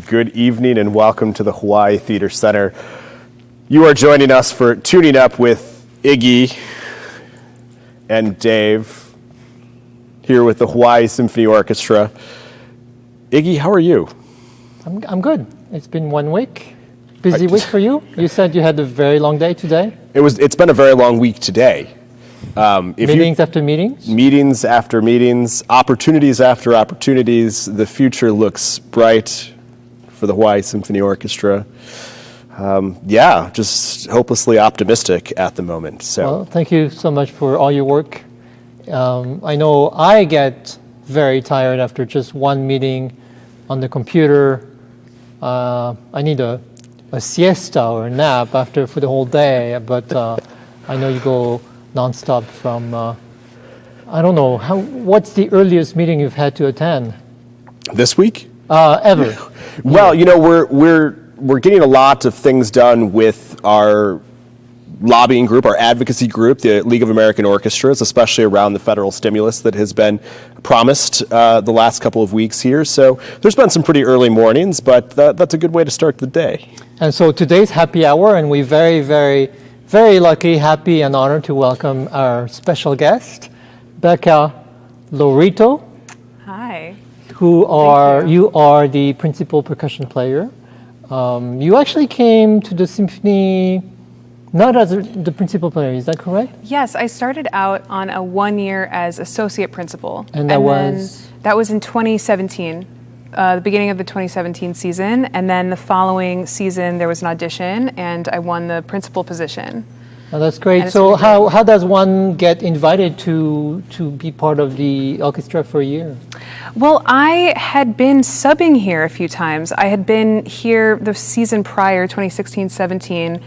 Good evening and welcome to the Hawaii Theater Center. You are joining us for Tuning Up with Iggy and Dave here with the Hawaii Symphony Orchestra. Iggy, how are you? I'm good. It's been 1 week. Busy week for you? You said you had a very long day today? It's been a very long week today. Meetings after meetings? Meetings after meetings, opportunities after opportunities. The future looks bright for the Hawaii Symphony Orchestra. Just hopelessly optimistic at the moment. Well, thank you so much for all your work. I know I get very tired after just one meeting on the computer. I need a siesta or a nap for the whole day, but I know you go nonstop from, I don't know, what's the earliest meeting you've had to attend? This week? Ever. Well, we're getting a lot of things done with our lobbying group, our advocacy group, the League of American Orchestras, especially around the federal stimulus that has been promised the last couple of weeks here. So there's been some pretty early mornings, but that's a good way to start the day. And so today's happy hour, and we're very, very, very lucky, happy, and honored to welcome our special guest, Becca Laurito. Hi. You are the principal percussion player. You actually came to the symphony not as the principal player, is that correct? Yes, I started out on a 1 year as associate principal. And that was in 2017, the beginning of the 2017 season. And then the following season, there was an audition, and I won the principal position. Oh, that's great. So how does one get invited to be part of the orchestra for a year? Well, I had been subbing here a few times. I had been here the season prior, 2016-17,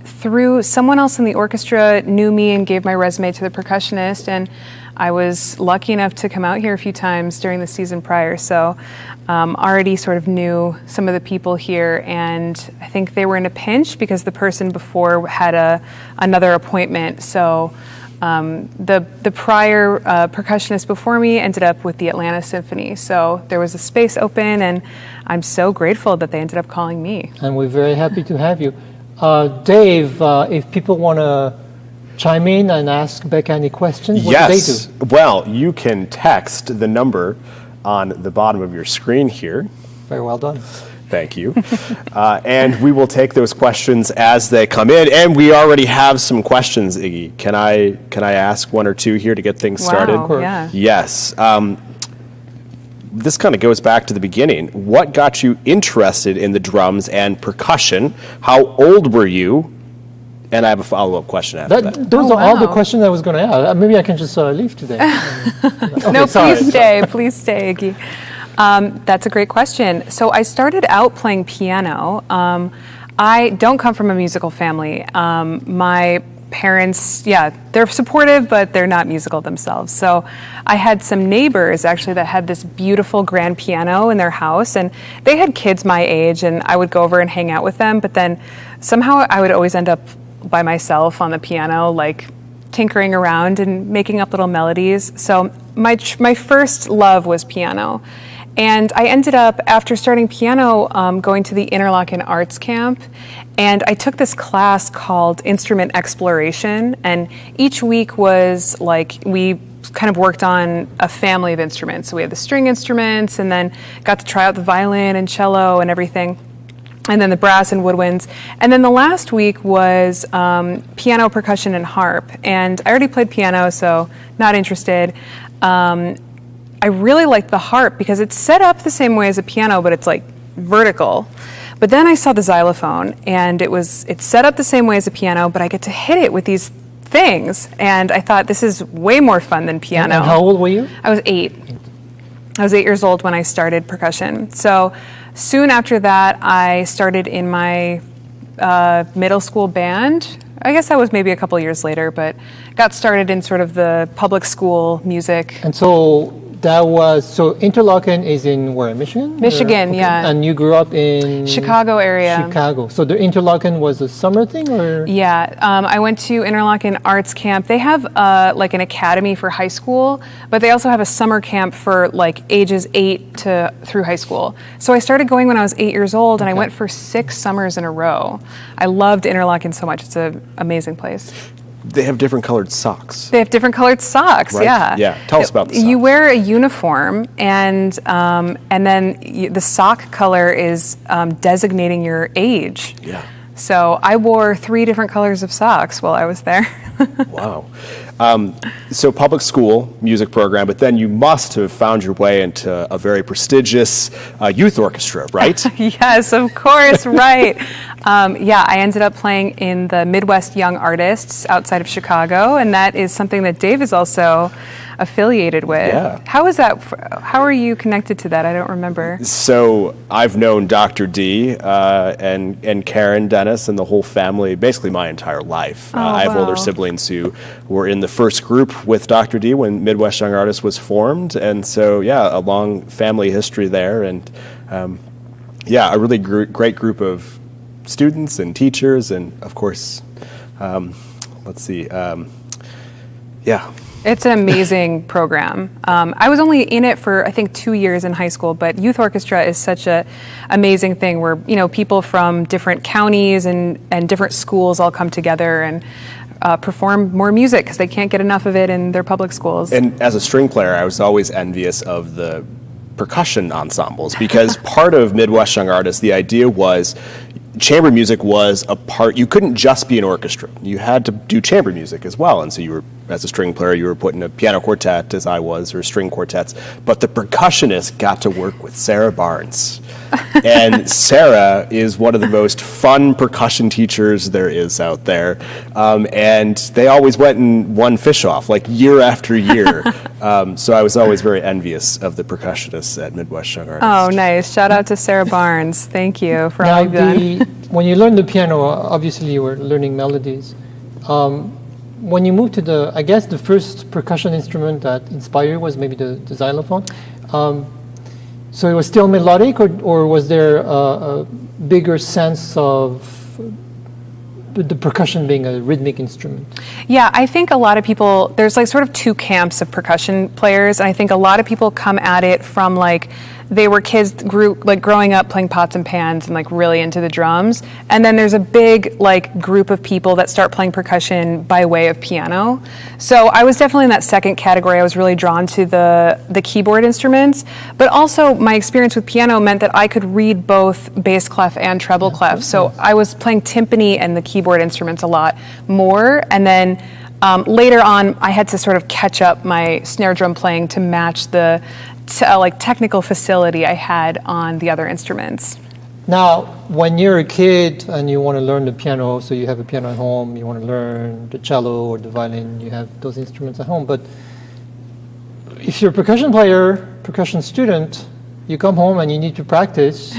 through someone else in the orchestra knew me and gave my resume to the percussionist, and I was lucky enough to come out here a few times during the season prior, so already sort of knew some of the people here, and I think they were in a pinch because the person before had another appointment, so the prior percussionist before me ended up with the Atlanta Symphony, so there was a space open, and I'm so grateful that they ended up calling me. And we're very happy to have you. Dave, if people want to chime in and ask Becca any questions, what do they do? Well, you can text the number on the bottom of your screen here. Very well done. Thank you. And we will take those questions as they come in. And we already have some questions, Iggy. Can I ask one or two here to get things started? Wow, yeah. Yes. This kind of goes back to the beginning. What got you interested in the drums and percussion? How old were you? And I have a follow-up question after that. Those are all the questions I was going to ask. Maybe I can just leave today. Okay, no, please stay. Please stay, Iggy. That's a great question. So I started out playing piano. I don't come from a musical family. My parents, they're supportive, but they're not musical themselves. So I had some neighbors actually that had this beautiful grand piano in their house, and they had kids my age, and I would go over and hang out with them, but then somehow I would always end up by myself on the piano, like tinkering around and making up little melodies. So my first love was piano. And I ended up, after starting piano, going to the Interlochen Arts Camp, and I took this class called Instrument Exploration, and each week was like, we kind of worked on a family of instruments. So we had the string instruments, and then got to try out the violin and cello and everything, and then the brass and woodwinds. And then the last week was piano, percussion, and harp. And I already played piano, so not interested. I really liked the harp because it's set up the same way as a piano, but it's like vertical. But then I saw the xylophone, and it's set up the same way as a piano, but I get to hit it with these things. And I thought, this is way more fun than piano. And how old were you? I was 8. I was 8 years old when I started percussion. So soon after that, I started in my middle school band. I guess that was maybe a couple years later, but got started in sort of the public school music. And so That was, so Interlochen is in where, Michigan? Michigan, yeah. And you grew up in? Chicago area. Chicago. So the Interlochen was a summer thing, or? Yeah, I went to Interlochen Arts Camp. They have like an academy for high school, but they also have a summer camp for like ages 8 to through high school. So I started going when I was 8 years old, and I went for 6 summers in a row. I loved Interlochen so much. It's an amazing place. They have different colored socks. They have different colored socks, right? yeah. Yeah, tell us about the socks. You wear a uniform, and then the sock color is designating your age. Yeah. So I wore 3 different colors of socks while I was there. Wow. So public school music program, but then you must have found your way into a very prestigious youth orchestra, right? Yes, of course, right. Yeah, I ended up playing in the Midwest Young Artists outside of Chicago, and that is something that Dave is also affiliated with. Yeah. How is that? How are you connected to that? I don't remember. So I've known Dr. D and Karen Dennis and the whole family basically my entire life. I have older siblings who were in the first group with Dr. D when Midwest Young Artists was formed, and so yeah, a long family history there, and yeah, a really great group of students and teachers, and of course, let's see, yeah. It's an amazing program. I was only in it for, I think, 2 years in high school, but youth orchestra is such an amazing thing where, you know, people from different counties and different schools all come together and perform more music because they can't get enough of it in their public schools. And as a string player, I was always envious of the percussion ensembles because part of Midwest Young Artists, the idea was chamber music was a part. You couldn't just be an orchestra. You had to do chamber music as well. And so you were, as a string player, you were put in a piano quartet, as I was, or string quartets. But the percussionist got to work with Sarah Barnes. And Sarah is one of the most fun percussion teachers there is out there. And they always went and won fish off, like year after year. So I was always very envious of the percussionists at Midwest Young Artists. Oh, nice. Shout out to Sarah Barnes. Thank you for all you've done. When you learn the piano, obviously you were learning melodies. When you moved to I guess the first percussion instrument that inspired you was maybe the xylophone. So it was still melodic, or was there a bigger sense of the percussion being a rhythmic instrument? Yeah, I think a lot of people, there's like sort of 2 camps of percussion players, and I think a lot of people come at it from like, they were kids growing up playing pots and pans and like really into the drums. And then there's a big like group of people that start playing percussion by way of piano. So I was definitely in that second category. I was really drawn to the keyboard instruments, but also my experience with piano meant that I could read both bass clef and treble clef. So I was playing timpani and the keyboard instruments a lot more. And then later on, I had to sort of catch up my snare drum playing to match the technical facility I had on the other instruments. Now, when you're a kid and you want to learn the piano, so you have a piano at home, you want to learn the cello or the violin, you have those instruments at home. But if you're a percussion player, percussion student, you come home and you need to practice.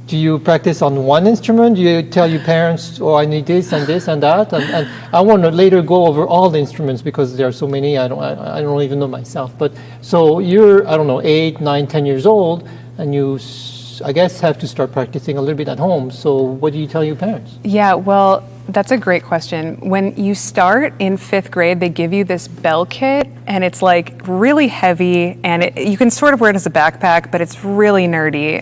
Do you practice on one instrument? Do you tell your parents, oh, I need this and this and that? And I want to later go over all the instruments because there are so many, I don't even know myself. But so you're, I don't know, 8, 9, 10 years old, and you, I guess, have to start practicing a little bit at home. So what do you tell your parents? Yeah, well, that's a great question. When you start in 5th grade, they give you this bell kit, and it's like really heavy, and you can sort of wear it as a backpack, but it's really nerdy.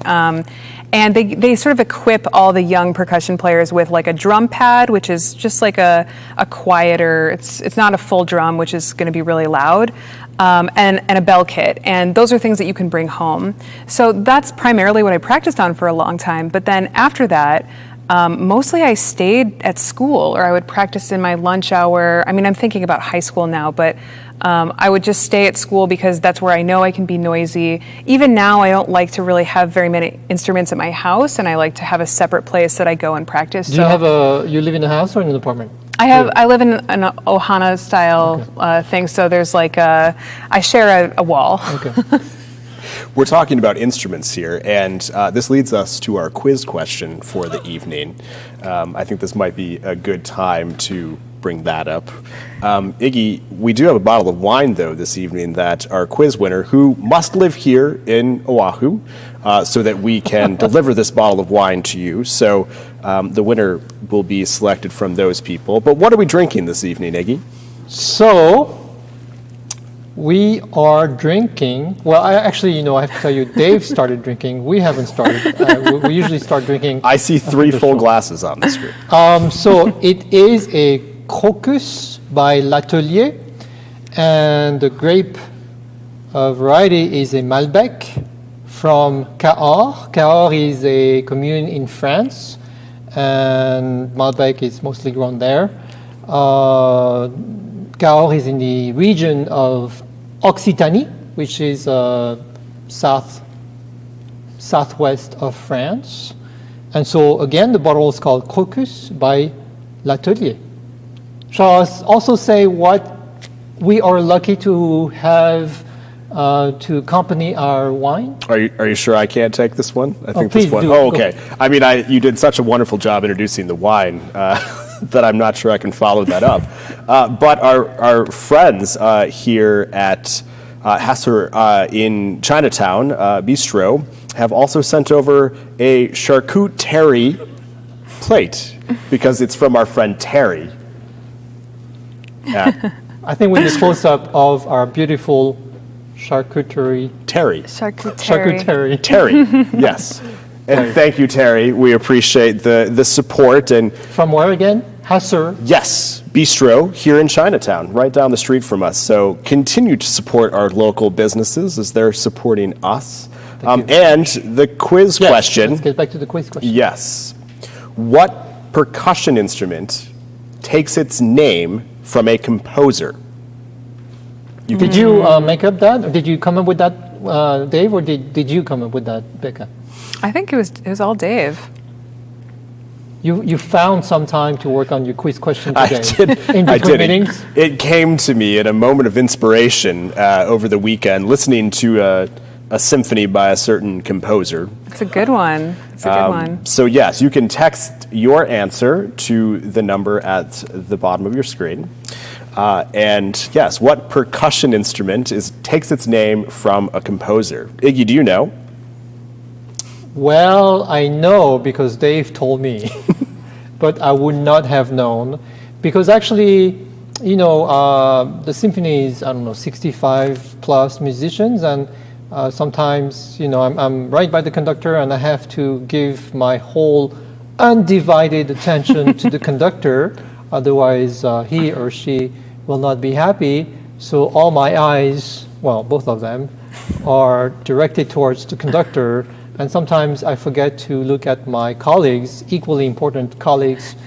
And they sort of equip all the young percussion players with like a drum pad, which is just like a quieter, it's not a full drum, which is going to be really loud, and a bell kit. And those are things that you can bring home. So that's primarily what I practiced on for a long time. But then after that, mostly I stayed at school, or I would practice in my lunch hour. I mean, I'm thinking about high school now, but I would just stay at school because that's where I know I can be noisy. Even now, I don't like to really have very many instruments at my house, and I like to have a separate place that I go and practice. Do you live in a house or in an apartment? I live in an Ohana style thing, so there's like I share a wall. Okay. We're talking about instruments here, and this leads us to our quiz question for the evening. I think this might be a good time to bring that up. Iggy, we do have a bottle of wine, though, this evening that our quiz winner, who must live here in Oahu, so that we can deliver this bottle of wine to you. So the winner will be selected from those people. But what are we drinking this evening, Iggy? So, we are drinking. Well, I have to tell you, Dave started drinking. We haven't started. We usually start drinking. I see 3 full glasses on the screen. So it is a Crocus by L'Atelier, and the grape variety is a Malbec from Cahors. Cahors is a commune in France, and Malbec is mostly grown there. Cahors is in the region of Occitanie, which is southwest of France. And so again, the bottle is called Crocus by L'Atelier. Shall I also say what we are lucky to have to accompany our wine? Are you sure I can't take this one? I think please this one. do. Oh, okay. I mean, you did such a wonderful job introducing the wine that I'm not sure I can follow that up. But our friends here at Hasser in Chinatown Bistro have also sent over a charcuterie plate because it's from our friend Terry. I think we need a close-up of our beautiful charcuterie. Charcuterie. Terry, yes. And thank you, Terry. We appreciate the support. And From where again? Hasser. yes, Bistro here in Chinatown, right down the street from us. So continue to support our local businesses as they're supporting us. And the quiz Yes, question. Let's get back to the quiz question. Yes. What percussion instrument takes its name from a composer? Did you make up that, or did you come up with that, Dave, or did you come up with that, Becca? I think it was all Dave. You found some time to work on your quiz question today. I did. In I between did. meetings? It came to me in a moment of inspiration over the weekend, listening to a symphony by a certain composer. It's a good one. It's a good one. So yes, you can text your answer to the number at the bottom of your screen. And yes, what percussion instrument takes its name from a composer? Iggy, do you know? Well, I know because Dave told me, but I would not have known because actually, the symphony is, 65 plus musicians, and sometimes, I'm right by the conductor and I have to give my whole undivided attention to the conductor, otherwise he or she will not be happy. So all my eyes, well, both of them, are directed towards the conductor. And sometimes I forget to look at my colleagues, equally important colleagues.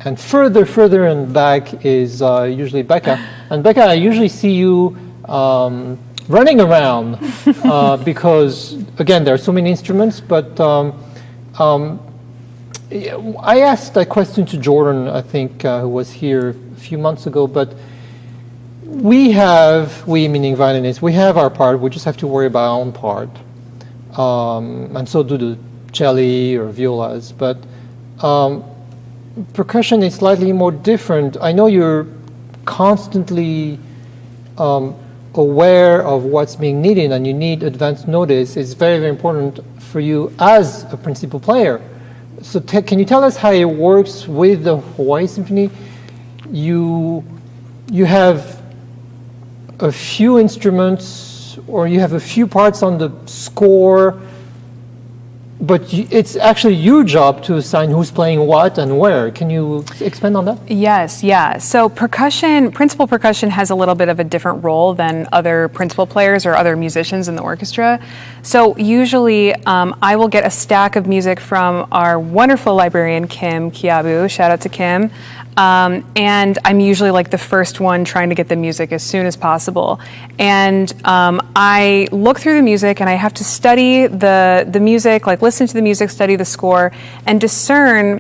And further and back is usually Becca. And Becca, I usually see you running around because, again, there are so many instruments. But I asked that question to Jordan, I think, who was here a few months ago. But we meaning violinists, we have our part. We just have to worry about our own part. And so do the cello or violas, but percussion is slightly more different. I know you're constantly aware of what's being needed and you need advance notice. It's very, very important for you as a principal player. So can you tell us how it works with the Hawaii Symphony? You have a few instruments or you have a few parts on the score, but it's actually your job to assign who's playing what and where. Can you expand on that? Yes, yeah. So principal percussion has a little bit of a different role than other principal players or other musicians in the orchestra. So usually I will get a stack of music from our wonderful librarian, Kim Kiabu. Shout out to Kim. And I'm usually like the first one trying to get the music as soon as possible. And I look through the music and I have to study the music, like listen to the music, study the score, and discern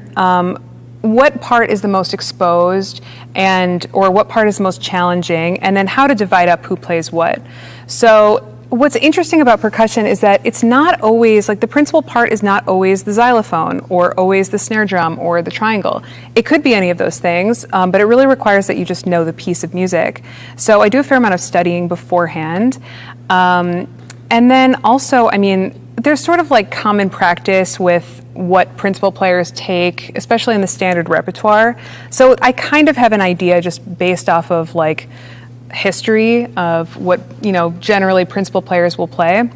what part is the most exposed or what part is the most challenging, and then how to divide up who plays what. So what's interesting about percussion is that it's not always, like the principal part is not always the xylophone or always the snare drum or the triangle. It could be any of those things, but it really requires that you just know the piece of music. So I do a fair amount of studying beforehand. And then also, I mean, there's sort of like common practice with what principal players take, especially in the standard repertoire. So I kind of have an idea just based off of like history of what, you know, generally principal players will play.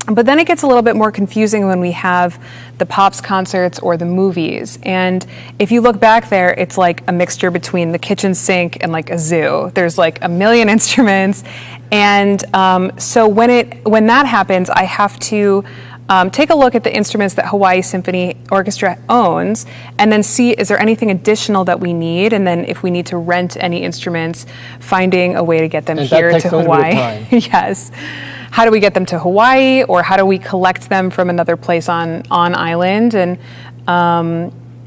But then it gets a little bit more confusing when we have the Pops concerts or the movies. And if you look back there, it's like a mixture between the kitchen sink and like a zoo. There's like a million instruments. And so when that happens, I have to take a look at the instruments that Hawaii Symphony Orchestra owns and then see, is there anything additional that we need? And then if we need to rent any instruments, finding a way to get them here to Hawaii. Yes. How do we get them to Hawaii, or how do we collect them from another place on island? And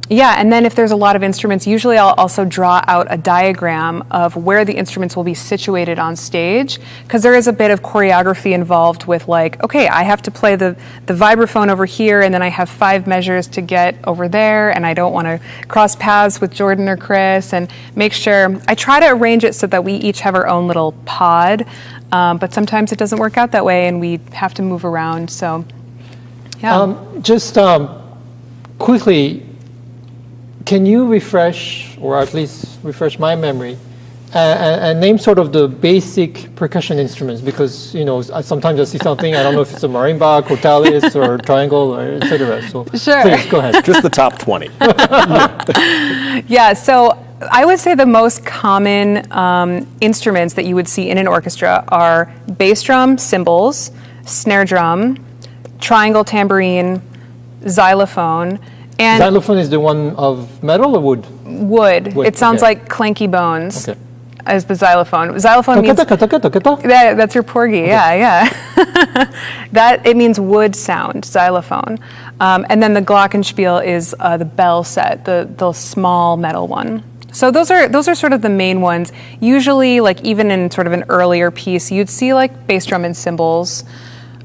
yeah, and then if there's a lot of instruments, usually I'll also draw out a diagram of where the instruments will be situated on stage, because there is a bit of choreography involved with like, okay, I have to play the vibraphone over here, and then I have 5 measures to get over there, and I don't want to cross paths with Jordan or Chris, and make sure, I try to arrange it so that we each have our own little pod, but sometimes it doesn't work out that way, and we have to move around, so, yeah. Just quickly, can you refresh, or at least refresh my memory, and name sort of the basic percussion instruments? Because, you know, sometimes I see something, I don't know if it's a marimba, cortalis, or triangle, or et cetera. So sure. Please, go ahead. Just the top 20. Yeah, so I would say the most common instruments that you would see in an orchestra are bass drum, cymbals, snare drum, triangle tambourine, xylophone. And xylophone is the one of metal or wood? Wood. It sounds like clanky bones. Okay. As the xylophone. Xylophone means that's your porgy. Okay. Yeah. That it means wood sound. Xylophone, and then the glockenspiel is the bell set, the small metal one. So those are sort of the main ones. Usually, like even in sort of an earlier piece, you'd see like bass drum and cymbals,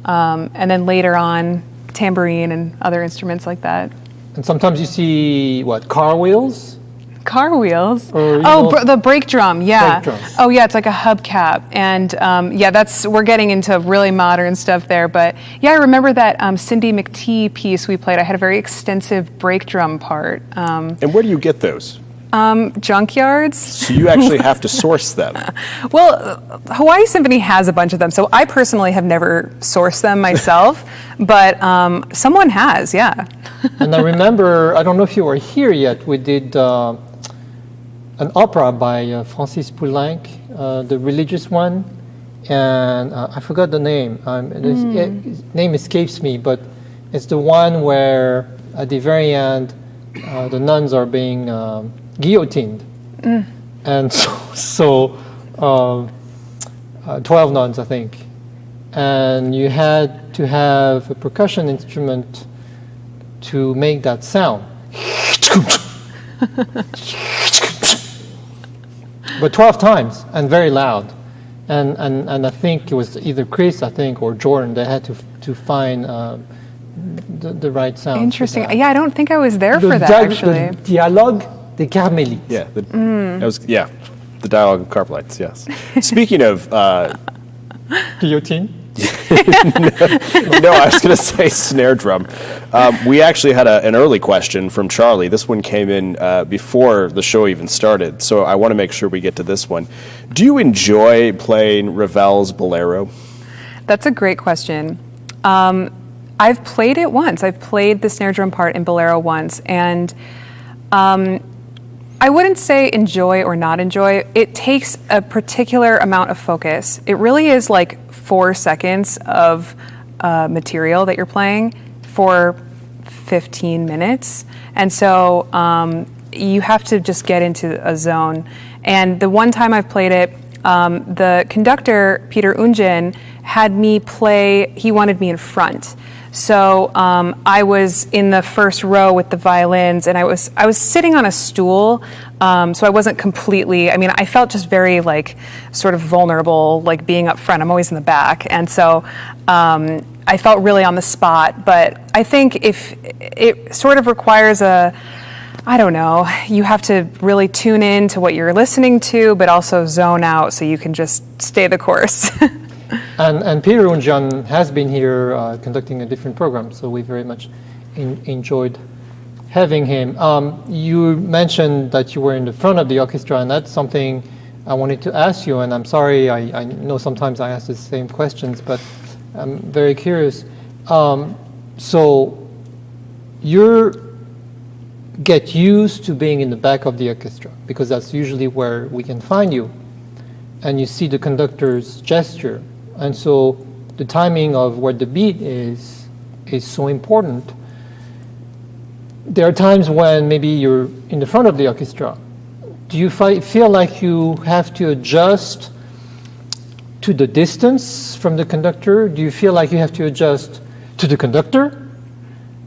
and then later on tambourine and other instruments like that. And sometimes you see, what, car wheels? Car wheels? Or, the brake drum, yeah. Brake drums. Oh, yeah, it's like a hubcap. And yeah, we're getting into really modern stuff there. But yeah, I remember that Cindy McTee piece we played. I had a very extensive brake drum part. And where do you get those? Junkyards. So you actually have to source them. Well, Hawaii Symphony has a bunch of them. So I personally have never sourced them myself, but someone has, yeah. And I remember, I don't know if you were here yet, we did an opera by Francis Poulenc, the religious one, and I forgot the name. His name escapes me, but it's the one where at the very end, the nuns are being guillotined. And so 12 nuns, I think. And you had to have a percussion instrument to make that sound. But 12 times, and very loud. And I think it was either Chris, or Jordan, that had to find the right sound. Interesting. Yeah, I don't think I was there for that, actually. The Dialogue des Carmélites. Yeah, the Dialogue of Carmelites, yes. Speaking of... Guillotine? No, I was going to say snare drum. We actually had an early question from Charlie. This one came in before the show even started, so I want to make sure we get to this one. Do you enjoy playing Ravel's Bolero? That's a great question. I've played it once. I've played the snare drum part in Bolero once, and I wouldn't say enjoy or not enjoy. It takes a particular amount of focus. It really is like 4 seconds of material that you're playing for 15 minutes. And so you have to just get into a zone. And the one time I've played it, the conductor, Peter Unjen, had me play, he wanted me in front. So I was in the first row with the violins, and I was sitting on a stool, so I wasn't completely. I mean, I felt just very like sort of vulnerable, like being up front. I'm always in the back, and so I felt really on the spot. But I think if it sort of requires I don't know, you have to really tune in to what you're listening to, but also zone out so you can just stay the course. And Peter Unjan has been here conducting a different program, so we very much enjoyed having him. You mentioned that you were in the front of the orchestra, and that's something I wanted to ask you, and I'm sorry, I know sometimes I ask the same questions, but I'm very curious. So you get used to being in the back of the orchestra, because that's usually where we can find you, and you see the conductor's gesture. And so the timing of where the beat is so important. There are times when maybe you're in the front of the orchestra. Do you feel like you have to adjust to the distance from the conductor? Do you feel like you have to adjust to the conductor?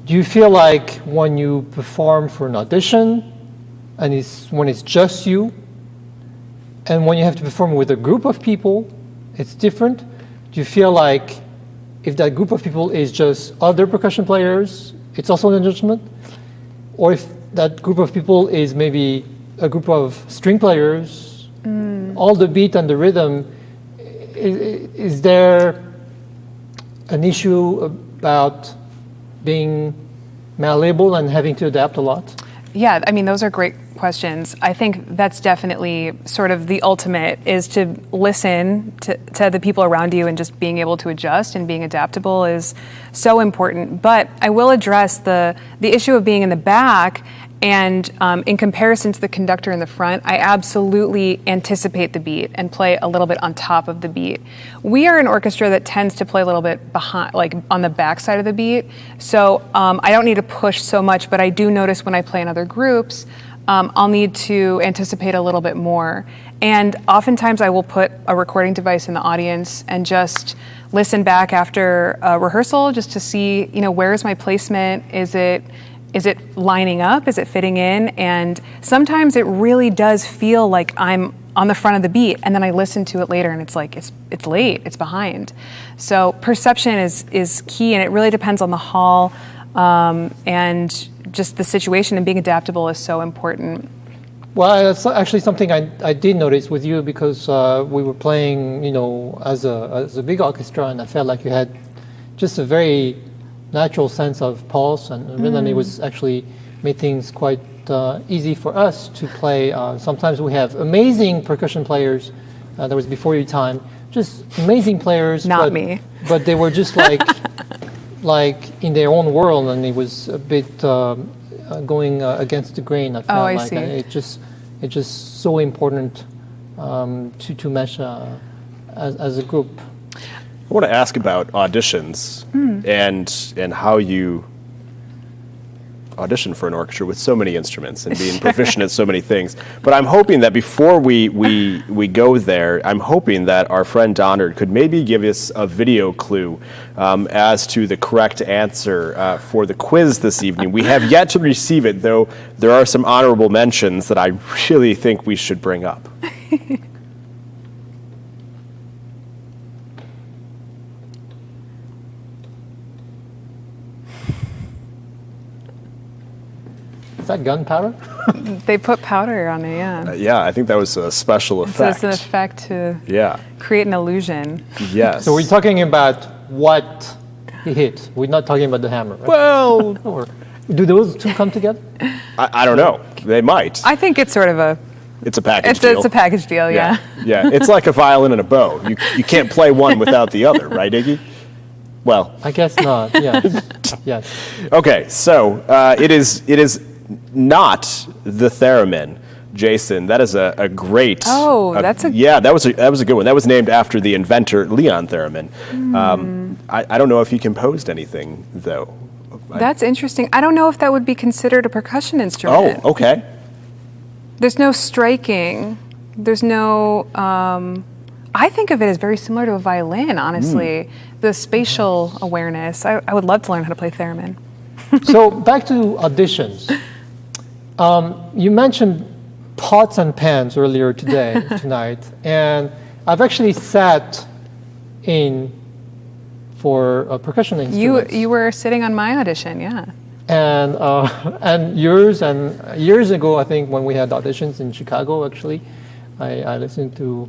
Do you feel like when you perform for an audition, and when it's just you, and when you have to perform with a group of people, it's different? Do you feel like if that group of people is just other percussion players, it's also an adjustment? Or if that group of people is maybe a group of string players, all the beat and the rhythm, is there an issue about being malleable and having to adapt a lot? Yeah, I mean, those are great questions. I think that's definitely sort of the ultimate, is to listen to the people around you, and just being able to adjust and being adaptable is so important. But I will address the issue of being in the back, and in comparison to the conductor in the front, I absolutely anticipate the beat and play a little bit on top of the beat. We are an orchestra that tends to play a little bit behind, like on the back side of the beat. So I don't need to push so much, but I do notice when I play in other groups, I'll need to anticipate a little bit more. And oftentimes I will put a recording device in the audience and just listen back after a rehearsal, just to see, where's my placement? Is it lining up? Is it fitting in? And sometimes it really does feel like I'm on the front of the beat, and then I listen to it later and it's like, it's late, it's behind. So perception is key, and it really depends on the hall, and just the situation, and being adaptable is so important. Well, it's actually something I did notice with you, because we were playing, as a big orchestra, and I felt like you had just a very natural sense of pulse and rhythm. It was actually made things quite easy for us to play. Sometimes we have amazing percussion players. That was before your time. Just amazing players. Not me. But they were just like in their own world, and it was a bit going against the grain. I felt like see. It's just so important to mesh as a group. I want to ask about auditions and how you audition for an orchestra with so many instruments and being proficient at so many things. But I'm hoping that before we go there, I'm hoping that our friend Donard could maybe give us a video clue as to the correct answer for the quiz this evening. We have yet to receive it, though there are some honorable mentions that I really think we should bring up. Is that gunpowder? They put powder on it, yeah. Yeah, I think that was a special effect. So it's an effect to create an illusion. Yes. So we're talking about what he hit. We're not talking about the hammer, right? Well, Or do those two come together? I don't know. They might. I think it's sort of It's a package deal. it's a package deal, yeah. Yeah. It's like a violin and a bow. You can't play one without the other, right, Iggy? Well, I guess not. Yes. Yes. okay. So it is not the theremin, Jason. That is a great. Oh, that's a that was a good one. That was named after the inventor Leon Theremin. I don't know if he composed anything though. That's interesting. I don't know if that would be considered a percussion instrument. Oh, okay. There's no striking. There's no. I think of it as very similar to a violin, honestly. The spatial awareness. I would love to learn how to play theremin. So back to auditions. You mentioned pots and pans earlier tonight, and I've actually sat in for a percussion instrument. You were sitting on my audition, yeah. And years ago, I think when we had auditions in Chicago, actually, I listened to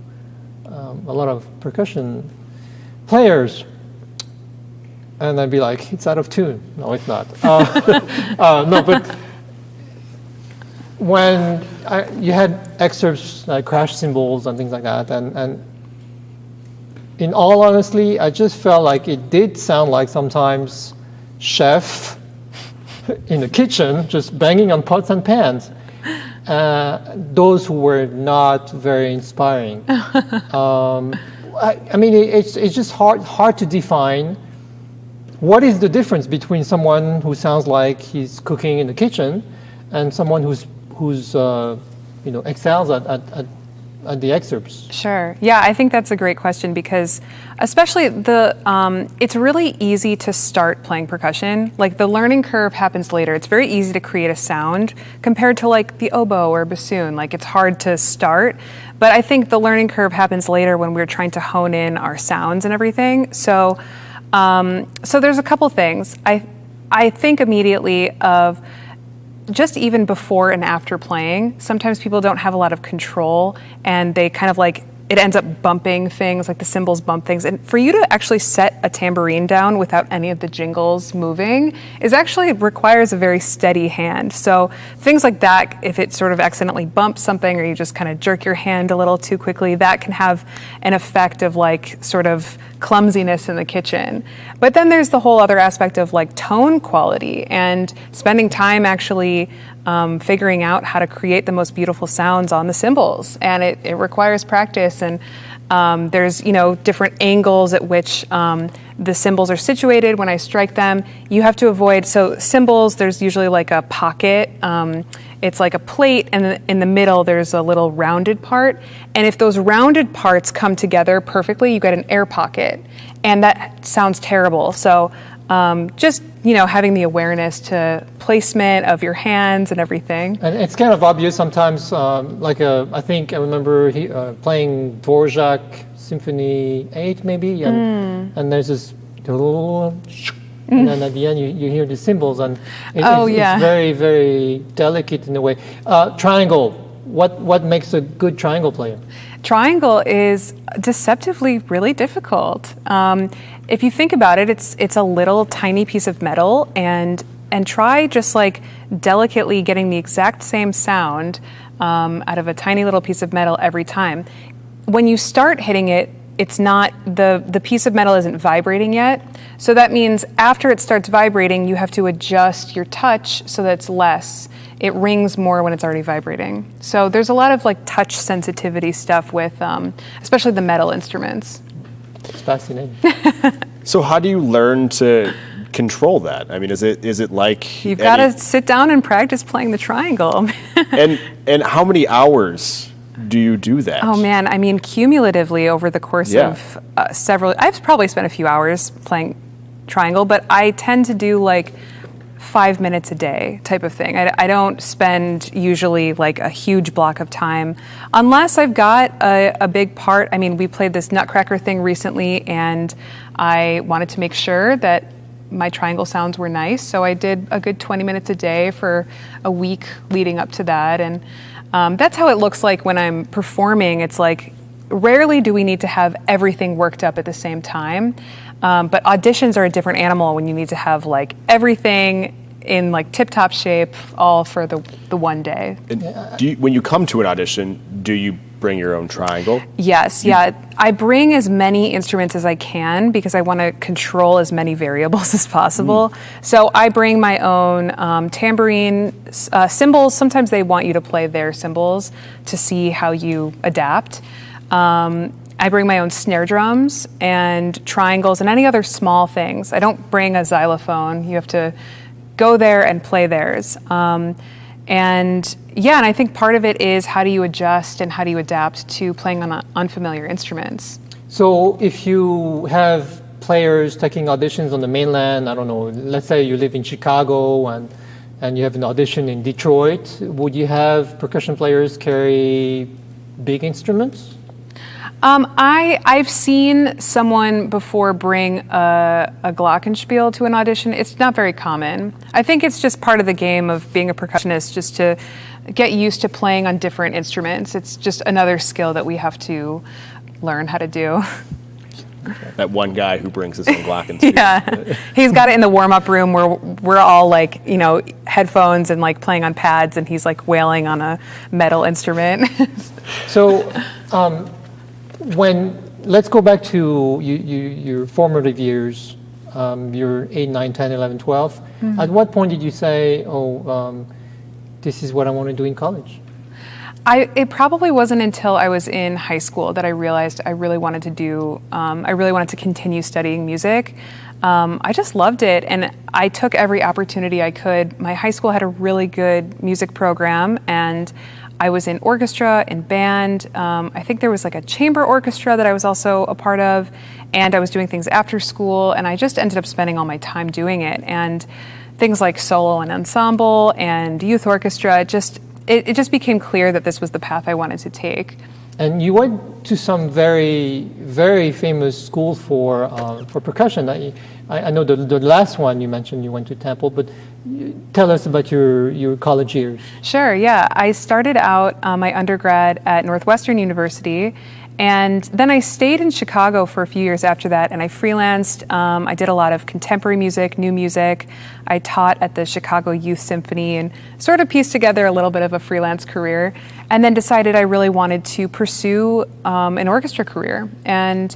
a lot of percussion players, and I'd be like, it's out of tune. No, it's not. No, but when you had excerpts like crash cymbals and things like that, and in all honesty, I just felt like it did sound like sometimes chef in the kitchen just banging on pots and pans. Those who were not very inspiring. I mean, it's just hard to define what is the difference between someone who sounds like he's cooking in the kitchen and someone who's excels at the excerpts. Sure. Yeah, I think that's a great question because especially it's really easy to start playing percussion. Like the learning curve happens later. It's very easy to create a sound compared to like the oboe or bassoon. Like it's hard to start. But I think the learning curve happens later when we're trying to hone in our sounds and everything. So there's a couple things. I think immediately of just even before and after playing, sometimes people don't have a lot of control and they kind of like, it ends up bumping things, like the cymbals bump things. And for you to actually set a tambourine down without any of the jingles moving requires a very steady hand. So things like that, if it sort of accidentally bumps something or you just kind of jerk your hand a little too quickly, that can have an effect of like sort of clumsiness in the kitchen. But then there's the whole other aspect of like tone quality and spending time actually figuring out how to create the most beautiful sounds on the cymbals. And it requires practice. And there's, different angles at which the cymbals are situated when I strike them. You have to avoid, so cymbals, there's usually like a pocket. It's like a plate, and in the middle there's a little rounded part. And if those rounded parts come together perfectly, you get an air pocket. And that sounds terrible. So just, having the awareness to placement of your hands and everything. And it's kind of obvious sometimes, I think I remember playing Dvorak Symphony 8 maybe, and there's this and then at the end you hear the cymbals, and it's very, very delicate in a way. Triangle, what makes a good triangle player? Triangle is deceptively really difficult. If you think about it, it's a little tiny piece of metal, and try just like delicately getting the exact same sound out of a tiny little piece of metal every time. When you start hitting it, it's not, the piece of metal isn't vibrating yet. So that means after it starts vibrating, you have to adjust your touch so that it's less. It rings more when it's already vibrating. So there's a lot of like touch sensitivity stuff with, especially the metal instruments. It's fascinating. So how do you learn to control that? I mean, is it like you've got to sit down and practice playing the triangle? and how many hours do you do that? Oh man, I mean, cumulatively over the course of several, I've probably spent a few hours playing triangle, but I tend to do like 5 minutes a day type of thing. I don't spend usually like a huge block of time unless I've got a big part. I mean, we played this Nutcracker thing recently and I wanted to make sure that my triangle sounds were nice. So I did a good 20 minutes a day for a week leading up to that. And that's how it looks like when I'm performing. It's like rarely do we need to have everything worked up at the same time. But auditions are a different animal when you need to have like everything in like tip-top shape all for the one day. And when you come to an audition, do you bring your own triangle? Yes, I bring as many instruments as I can because I want to control as many variables as possible. So I bring my own tambourine, cymbals. Sometimes they want you to play their cymbals to see how you adapt. I bring my own snare drums and triangles and any other small things. I don't bring a xylophone. You have to go there and play theirs. And yeah, and I think part of it is how do you adjust and how do you adapt to playing on unfamiliar instruments. So if you have players taking auditions on the mainland, I don't know, let's say you live in Chicago and you have an audition in Detroit, would you have percussion players carry big instruments? I've seen someone before bring a glockenspiel to an audition. It's not very common. I think it's just part of the game of being a percussionist, just to get used to playing on different instruments. It's just another skill that we have to learn how to do. That one guy who brings his own glockenspiel. Yeah, he's got it in the warm-up room where we're all like, headphones and like playing on pads, and he's like wailing on a metal instrument. So, let's go back to your formative years, your 8, 9, 10, 11, 12. Mm-hmm. At what point did you say, this is what I want to do in college? It probably wasn't until I was in high school that I realized I really wanted to continue studying music. I just loved it, and I took every opportunity I could. My high school had a really good music program, and I was in orchestra and band. I think there was like a chamber orchestra that I was also a part of, and I was doing things after school, and I just ended up spending all my time doing it. And things like solo and ensemble and youth orchestra, it just became clear that this was the path I wanted to take. And you went to some very, very famous schools for percussion. I know the last one you mentioned, you went to Temple, but tell us about your college years. Sure, yeah. I started out my undergrad at Northwestern University, and then I stayed in Chicago for a few years after that, and I freelanced. I did a lot of contemporary music, new music. I taught at the Chicago Youth Symphony and sort of pieced together a little bit of a freelance career, and then decided I really wanted to pursue an orchestra career. And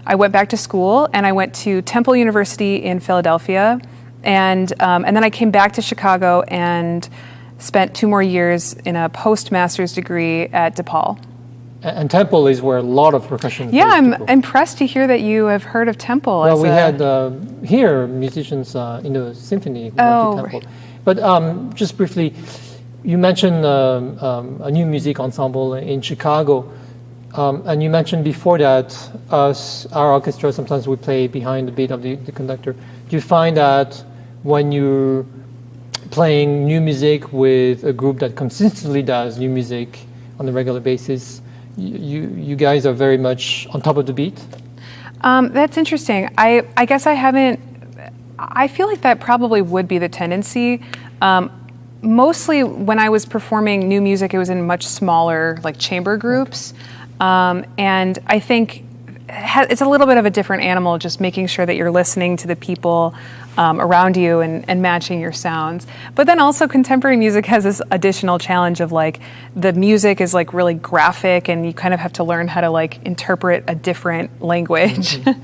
I went back to school, and I went to Temple University in Philadelphia, and then I came back to Chicago and spent 2 more years in a postmaster's degree at DePaul. And Temple is where a lot of percussion. Yeah, I'm impressed to hear that you have heard of Temple. Well, we had here musicians in the symphony who went to Temple. Right. But just briefly, you mentioned a new music ensemble in Chicago, and you mentioned before that our orchestra, sometimes we play behind the beat of the conductor. Do you find that when you're playing new music with a group that consistently does new music on a regular basis, you guys are very much on top of the beat? That's interesting. I guess I haven't. I feel like that probably would be the tendency. Mostly when I was performing new music, it was in much smaller, like chamber groups. And I think it's a little bit of a different animal, just making sure that you're listening to the people around you and matching your sounds. But then also contemporary music has this additional challenge of like the music is like really graphic, and you kind of have to learn how to like interpret a different language. Mm-hmm.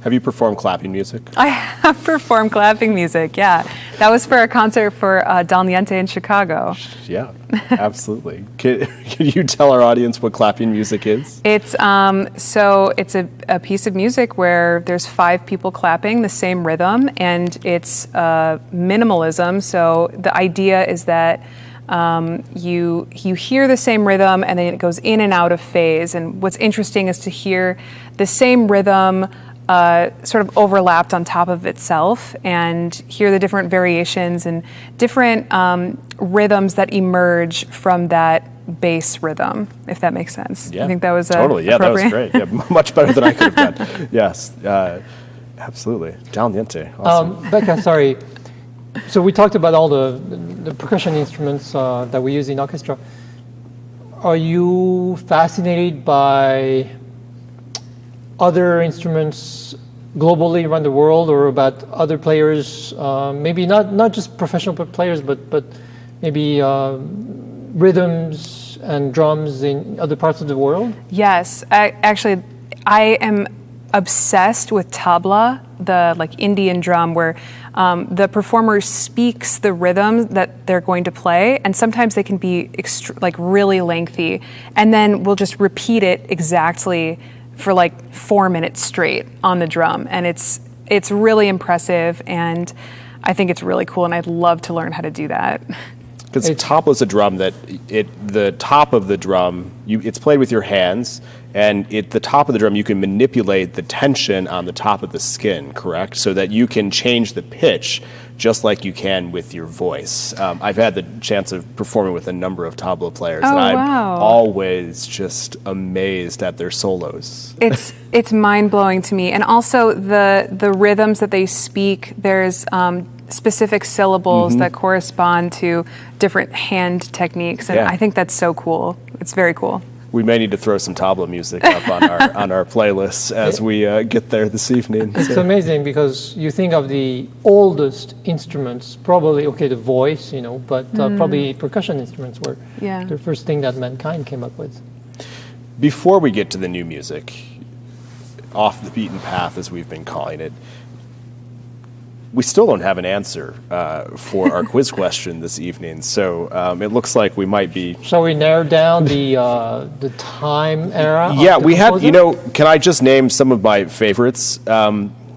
Have you performed clapping music? I have performed clapping music, yeah. That was for a concert for Dal Niente in Chicago. Yeah, absolutely. Can you tell our audience what clapping music is? It's it's a piece of music where there's 5 people clapping the same rhythm, and it's minimalism. So the idea is that you hear the same rhythm, and then it goes in and out of phase. And what's interesting is to hear the same rhythm sort of overlapped on top of itself, and hear the different variations and different rhythms that emerge from that bass rhythm, if that makes sense. Yeah, I think that was totally. Yeah, that was great. Yeah, much better than I could have done. Yes, absolutely. Dal Niente. Awesome. Becca, sorry. So we talked about all the percussion instruments that we use in orchestra. Are you fascinated by other instruments globally around the world, or about other players, maybe not just professional players, but maybe rhythms and drums in other parts of the world? Yes, I am obsessed with tabla, the like Indian drum, where the performer speaks the rhythm that they're going to play, and sometimes they can be really lengthy, and then we'll just repeat it exactly for like 4 minutes straight on the drum, and it's really impressive, and I think it's really cool, and I'd love to learn how to do that. Because tabla is a drum that the top of the drum, it's played with your hands, and the top of the drum you can manipulate the tension on the top of the skin, correct? So that you can change the pitch just like you can with your voice. I've had the chance of performing with a number of tabla players, and I'm always just amazed at their solos. It's mind-blowing to me. And also the rhythms that they speak, there's specific syllables that correspond to different hand techniques, and I think that's so cool. It's very cool. We may need to throw some tabla music up on our playlists as we get there this evening. It's amazing because you think of the oldest instruments, probably the voice, but probably percussion instruments were the first thing that mankind came up with. Before we get to the new music, off the beaten path as we've been calling it, we still don't have an answer for our quiz question this evening, so it looks like we might be... Shall we narrow down the time era? Yeah, we have, can I just name some of my favorites?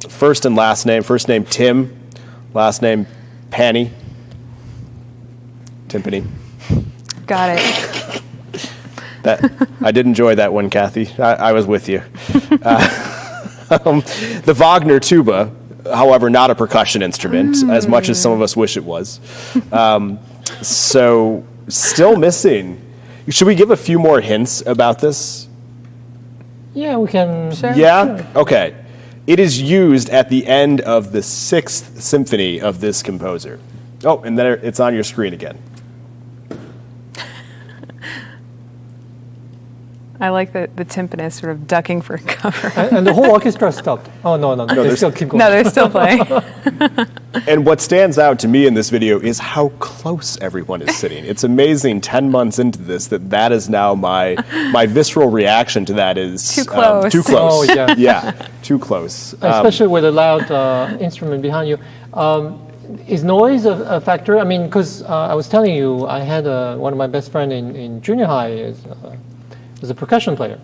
First and last name. First name, Tim. Last name, Timpani. Got it. I did enjoy that one, Kathy. I was with you. The Wagner tuba, however, not a percussion instrument, as much as some of us wish it was. So, still missing. Should we give a few more hints about this? Yeah, we can. Sure. Yeah? Sure. Okay. It is used at the end of the 6th symphony of this composer. Oh, and then it's on your screen again. I like the timpanist sort of ducking for cover. And the whole orchestra stopped. Oh, no, they still keep going. No, they're still playing. And what stands out to me in this video is how close everyone is sitting. It's amazing 10 months into this that is now my visceral reaction to that is... Too close. Too close. Oh, yeah. Yeah, too close. Especially with a loud instrument behind you. Is noise a factor? I mean, because I was telling you, I had one of my best friends in junior high was a percussion player.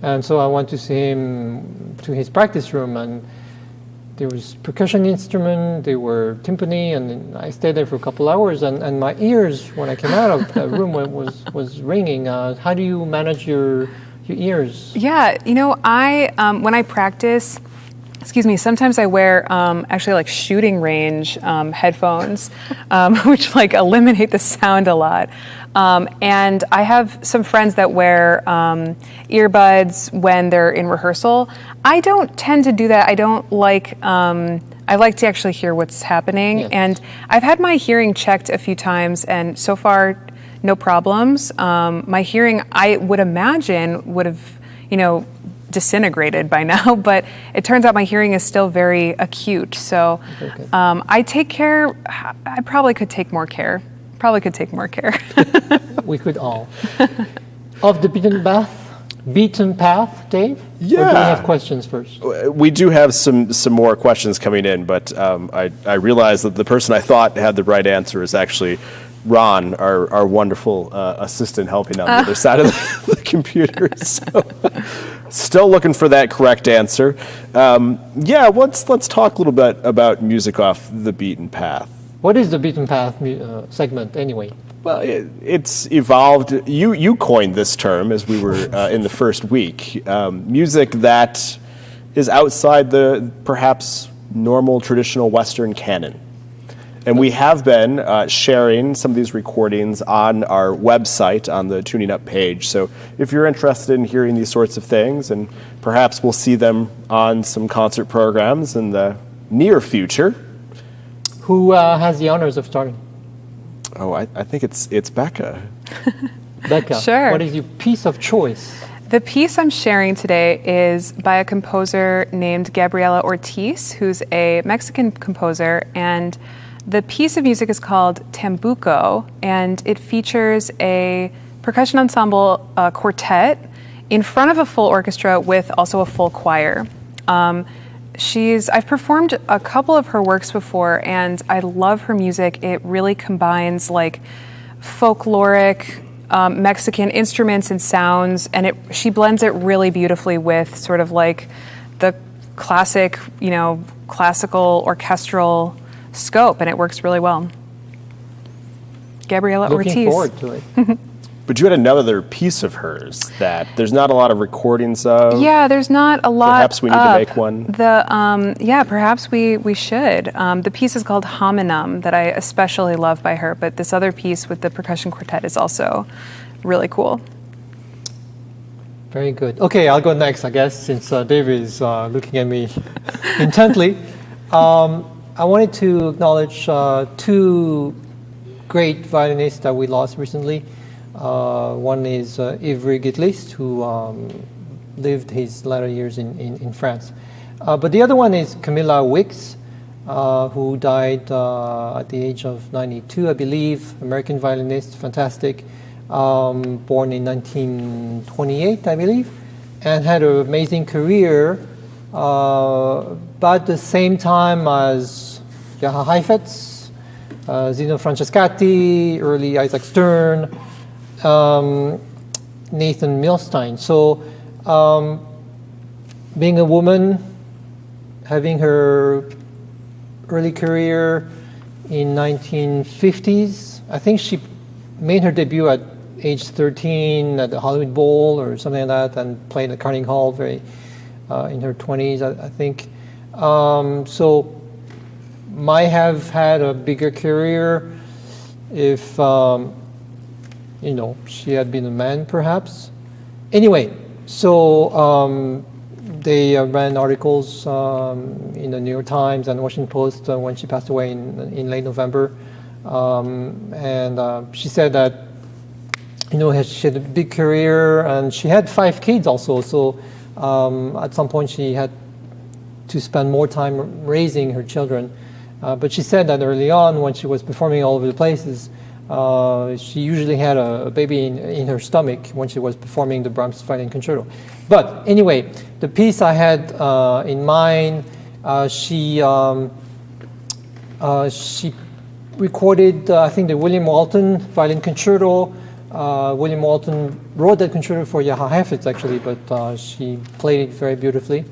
And so I went to see him to his practice room, and there was percussion instrument, there were timpani, and I stayed there for a couple hours, and my ears, when I came out of the room, was ringing. How do you manage your ears? Yeah, I when I practice, sometimes I wear actually like shooting range headphones, which like eliminate the sound a lot. And I have some friends that wear earbuds when they're in rehearsal. I don't tend to do that. I don't like, I like to actually hear what's happening. Yes. And I've had my hearing checked a few times, and so far, no problems. My hearing, I would imagine, would have, disintegrated by now, but it turns out my hearing is still very acute. So I take care. I probably could take more care. We could all. Of the beaten path, Dave? Yeah. Or do we have questions first? We do have some more questions coming in, but I realize that the person I thought had the right answer is actually Ron, our wonderful assistant helping on the other side of the computer. So, still looking for that correct answer. Let's talk a little bit about music off the beaten path. What is the beaten path segment anyway? Well, it's evolved. You coined this term as we were in the first week. Music that is outside the perhaps normal traditional Western canon. And we have been sharing some of these recordings on our website, on the Tuning Up page. So if you're interested in hearing these sorts of things, and perhaps we'll see them on some concert programs in the near future. Who has the honors of starting? Oh, I think it's Becca. Becca, sure. What is your piece of choice? The piece I'm sharing today is by a composer named Gabriela Ortiz, who's a Mexican composer, and the piece of music is called Tambuco, and it features a percussion ensemble quartet in front of a full orchestra with also a full choir. I've performed a couple of her works before, and I love her music. It really combines like folkloric Mexican instruments and sounds, and she blends it really beautifully with sort of like the classic, classical orchestral scope, and it works really well. Gabriela Looking Ortiz. forward to it. But you had another piece of hers that there's not a lot of recordings of. Yeah, there's not a lot. Perhaps we need to make one. Yeah, perhaps we should. The piece is called Hominum that I especially love by her, but this other piece with the percussion quartet is also really cool. Very good. Okay, I'll go next, I guess, since David is looking at me intently. I wanted to acknowledge two great violinists that we lost recently. One is Ivry Gitlis, who lived his latter years in France. But the other one is Camilla Wicks, who died at the age of 92, I believe, American violinist, fantastic, born in 1928, I believe, and had an amazing career about the same time as Jaha Heifetz, Zino Francescatti, early Isaac Stern, Nathan Milstein. So being a woman, having her early career in 1950s, I think she made her debut at age 13 at the Hollywood Bowl or something like that, and played at Carnegie Hall in her 20s, I think. So might have had a bigger career if she had been a man, perhaps. Anyway, so they ran articles in the New York Times and Washington Post when she passed away in late November, and she said that she had a big career and she had 5 kids also. So at some point she had to spend more time raising her children. But she said that early on, when she was performing all over the places, she usually had a baby in her stomach when she was performing the Brahms Violin Concerto. But anyway, the piece I had in mind, she recorded, I think, the William Walton Violin Concerto. William Walton wrote that concerto for Jaha Heifetz, actually, but she played it very beautifully.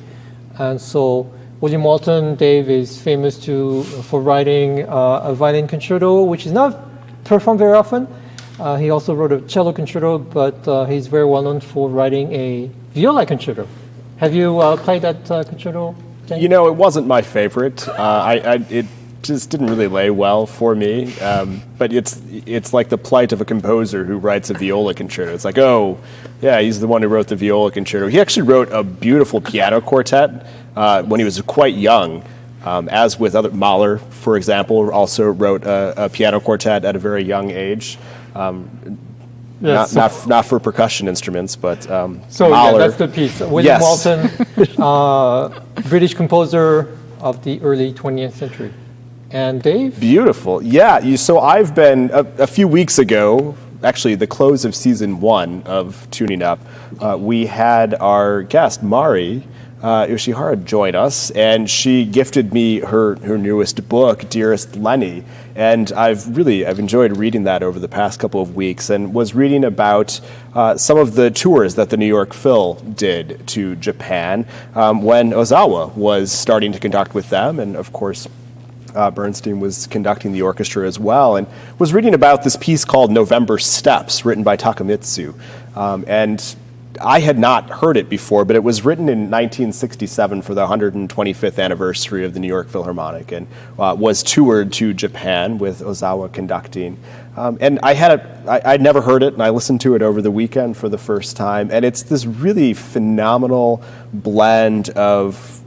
And so William Walton, Dave, is famous for writing a violin concerto, which is not performed very often. He also wrote a cello concerto, but he's very well known for writing a viola concerto. Have you played that concerto, James? It wasn't my favorite. It just didn't really lay well for me. But it's like the plight of a composer who writes a viola concerto. It's like, oh, yeah, he's the one who wrote the viola concerto. He actually wrote a beautiful piano quartet when he was quite young. As with other, Mahler, for example, also wrote a piano quartet at a very young age. Yes. Not for percussion instruments, but so Mahler. Yeah, that's the piece. William Walton, British composer of the early 20th century. And Dave? Beautiful. Yeah, so I've been, a few weeks ago, actually the close of season 1 of Tuning Up, we had our guest, Mari Yoshihara, join us, and she gifted me her newest book, Dearest Lenny, and I've enjoyed reading that over the past couple of weeks, and was reading about some of the tours that the New York Phil did to Japan when Ozawa was starting to conduct with them, and of course Bernstein was conducting the orchestra as well, and was reading about this piece called November Steps, written by Takamitsu. And I had not heard it before, but it was written in 1967 for the 125th anniversary of the New York Philharmonic, and was toured to Japan with Ozawa conducting. And I'd never heard it, and I listened to it over the weekend for the first time, and it's this really phenomenal blend of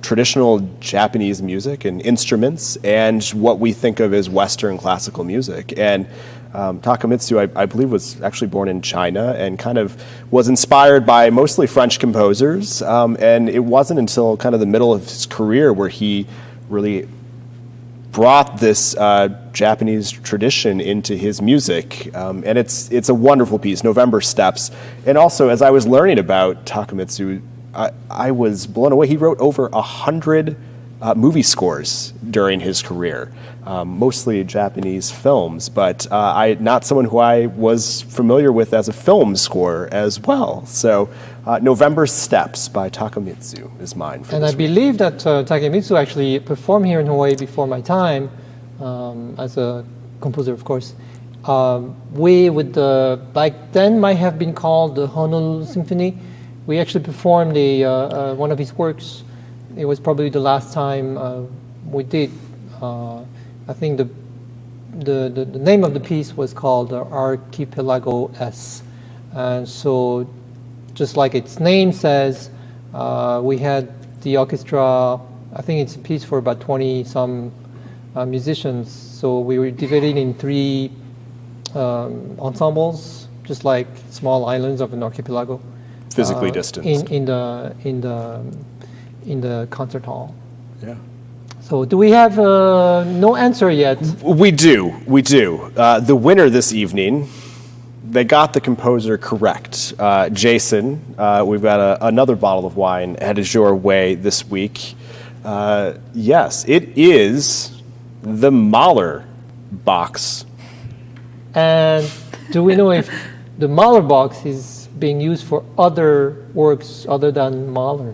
traditional Japanese music and instruments and what we think of as Western classical music. And Takamitsu, I believe, was actually born in China and kind of was inspired by mostly French composers. And it wasn't until kind of the middle of his career where he really brought this Japanese tradition into his music. And it's a wonderful piece, November Steps. And also, as I was learning about Takamitsu, I was blown away. He wrote over 100 movie scores during his career, mostly Japanese films, but not someone who I was familiar with as a film score as well. So November Steps by Takamitsu is mine. And I believe that Takamitsu actually performed here in Hawaii before my time, as a composer, of course. We, with the, back then might have been called the Honolulu Symphony, we actually performed one of his works. It was probably the last time we did. I think the name of the piece was called Archipelago S. And so, just like its name says, we had the orchestra, I think it's a piece for about 20-some musicians. So we were divided in 3 ensembles, just like small islands of an archipelago. Physically distanced. In the concert hall. Yeah. So do we have no answer yet? We do. The winner this evening, they got the composer correct. Jason, we've got another bottle of wine headed your way this week. Yes, it is the Mahler box. And do we know if the Mahler box is being used for other works other than Mahler?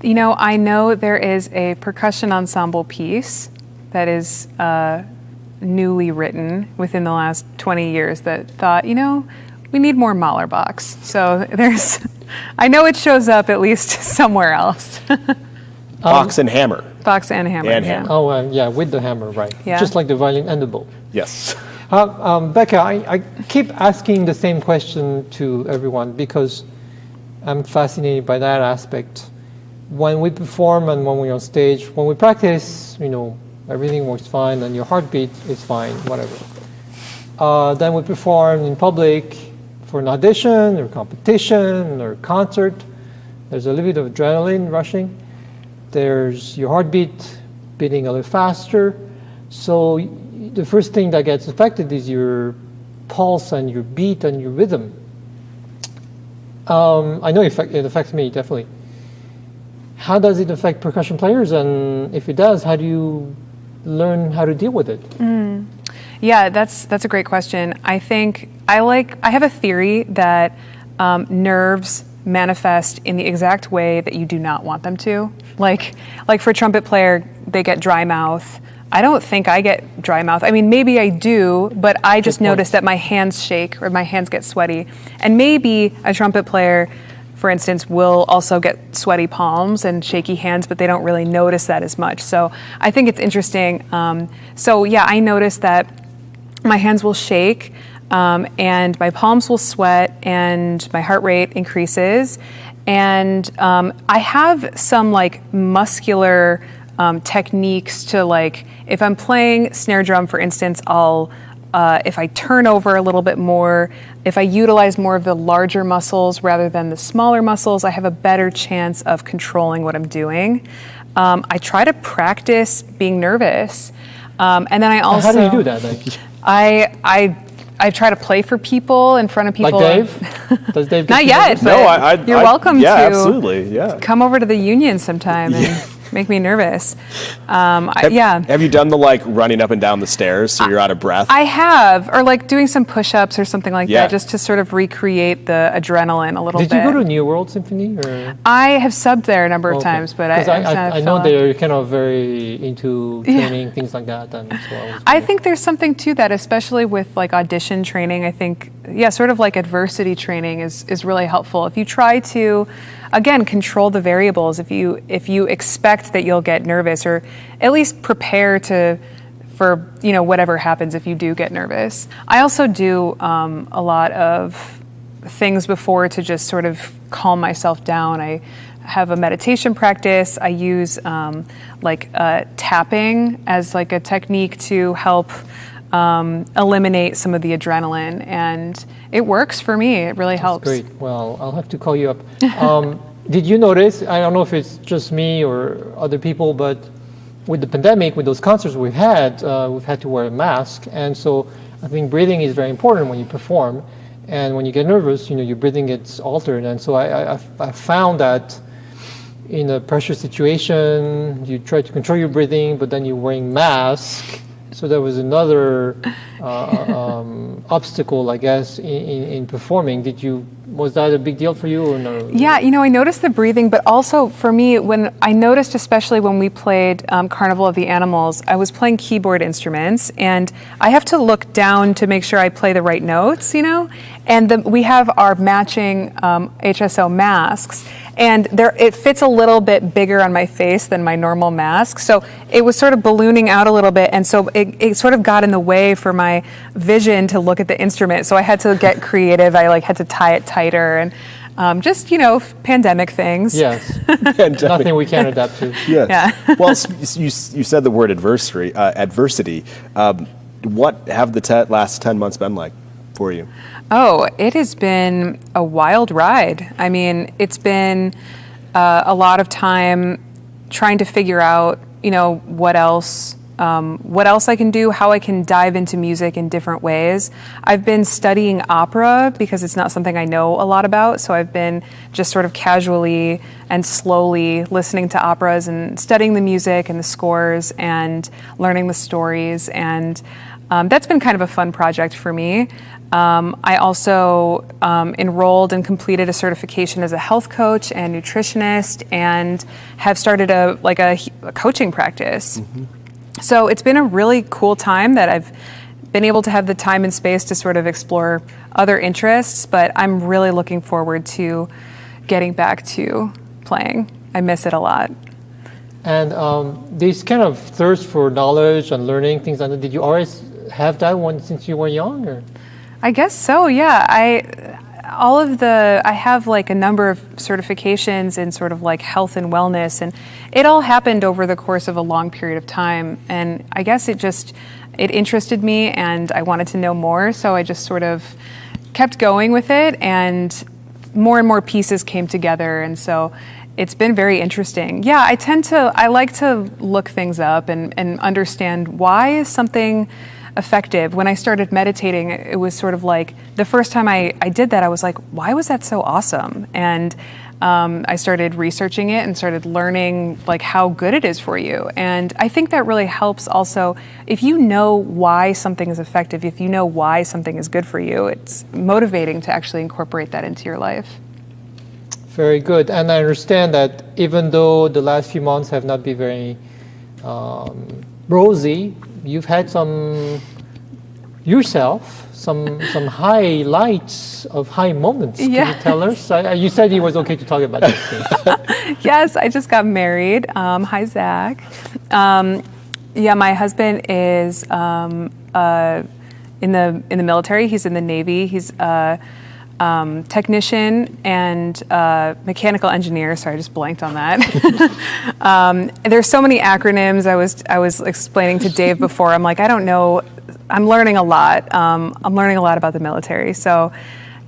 You know, I know there is a percussion ensemble piece that is newly written within the last 20 years that thought, we need more Mahler box. So I know it shows up at least somewhere else. Box and hammer. Box and hammer. And yeah. hammer. Oh, yeah, with the hammer, right. Yeah. Just like the violin and the bow. Yes. Becca, I keep asking the same question to everyone because I'm fascinated by that aspect. When we perform and when we're on stage, when we practice, everything works fine and your heartbeat is fine, whatever. Then we perform in public for an audition or competition or concert. There's a little bit of adrenaline rushing. There's your heartbeat beating a little faster. So the first thing that gets affected is your pulse and your beat and your rhythm. I know it affects me, definitely. How does it affect percussion players? And if it does, how do you learn how to deal with it? Yeah, that's a great question. I think I have a theory that nerves manifest in the exact way that you do not want them to. Like for a trumpet player, they get dry mouth. I don't think I get dry mouth. I mean, maybe I do, but I just notice that my hands shake or my hands get sweaty. And maybe a trumpet player, for instance, will also get sweaty palms and shaky hands, but they don't really notice that as much. So I think it's interesting. I notice that my hands will shake and my palms will sweat and my heart rate increases. And I have some muscular techniques to if I'm playing snare drum, for instance, I'll if I turn over a little bit more, if I utilize more of the larger muscles rather than the smaller muscles, I have a better chance of controlling what I'm doing. I try to practice being nervous. And then I also... How do you do that? I try to play for people in front of people. Like Dave? Does Dave Not yet. No, you're welcome to absolutely, yeah. come over to the union sometime and make me nervous. Have you done the running up and down the stairs so you're out of breath? I have, or doing some push-ups or something like that, just to sort of recreate the adrenaline a little bit. Did you go to New World Symphony? Or? I have subbed there a number of times, but I know they're kind of very into training, things like that. And so I think there's something to that, especially with audition training. I think, sort of adversity training is really helpful. If you try to, again, control the variables, if you expect that you'll get nervous, or at least prepare for whatever happens if you do get nervous. I also do a lot of things before to just sort of calm myself down. I have a meditation practice. I use tapping as a technique to help eliminate some of the adrenaline, and it works for me. It really helps. Great. Well, I'll have to call you up. Did you notice, I don't know if it's just me or other people, but with the pandemic, with those concerts we've had to wear a mask. And so I think breathing is very important when you perform. And when you get nervous, your breathing gets altered. And so I found that in a pressure situation, you try to control your breathing, but then you're wearing mask. So there was another obstacle, I guess, in performing. Was that a big deal for you or no? Yeah, I noticed the breathing, but also for me, when I noticed, especially when we played Carnival of the Animals, I was playing keyboard instruments, and I have to look down to make sure I play the right notes, and we have our matching HSO masks, and it fits a little bit bigger on my face than my normal mask, so it was sort of ballooning out a little bit, and so it sort of got in the way for my vision to look at the instrument, so I had to get creative. I had to tie it tighter, and just pandemic things. Yes, Pandemic. nothing we can adapt to. Yes. Yeah. Well, you said the word adversity. What have the last 10 months been like for you? Oh, it has been a wild ride. I mean, it's been a lot of time trying to figure out, what else I can do, how I can dive into music in different ways. I've been studying opera because it's not something I know a lot about, so I've been just sort of casually and slowly listening to operas and studying the music and the scores and learning the stories, and that's been kind of a fun project for me. I also enrolled and completed a certification as a health coach and nutritionist, and have started a coaching practice. Mm-hmm. So it's been a really cool time that I've been able to have the time and space to sort of explore other interests, but I'm really looking forward to getting back to playing. I miss it a lot. And this kind of thirst for knowledge and learning things, did you always have that one since you were young? Or? I guess so, yeah. I have a number of certifications in sort of health and wellness, and it all happened over the course of a long period of time. And I guess it interested me, and I wanted to know more, so I just sort of kept going with it, and more pieces came together, and so it's been very interesting. Yeah, I like to look things up and understand why is something effective. When I started meditating, it was sort of the first time I did that, I was like, why was that so awesome? And I started researching it and started learning how good it is for you. And I think that really helps also, if you know why something is effective, if you know why something is good for you, it's motivating to actually incorporate that into your life. Very good. And I understand that even though the last few months have not been very rosy, you've had some highlights of high moments. Can you tell us? You said it was okay to talk about this. Yes, I just got married. Hi, Zach. My husband is in the military. He's in the Navy. He's technician and mechanical engineer. Sorry, I just blanked on that. There's so many acronyms. I was explaining to Dave before. I'm I don't know. I'm learning a lot. I'm learning a lot about the military. So,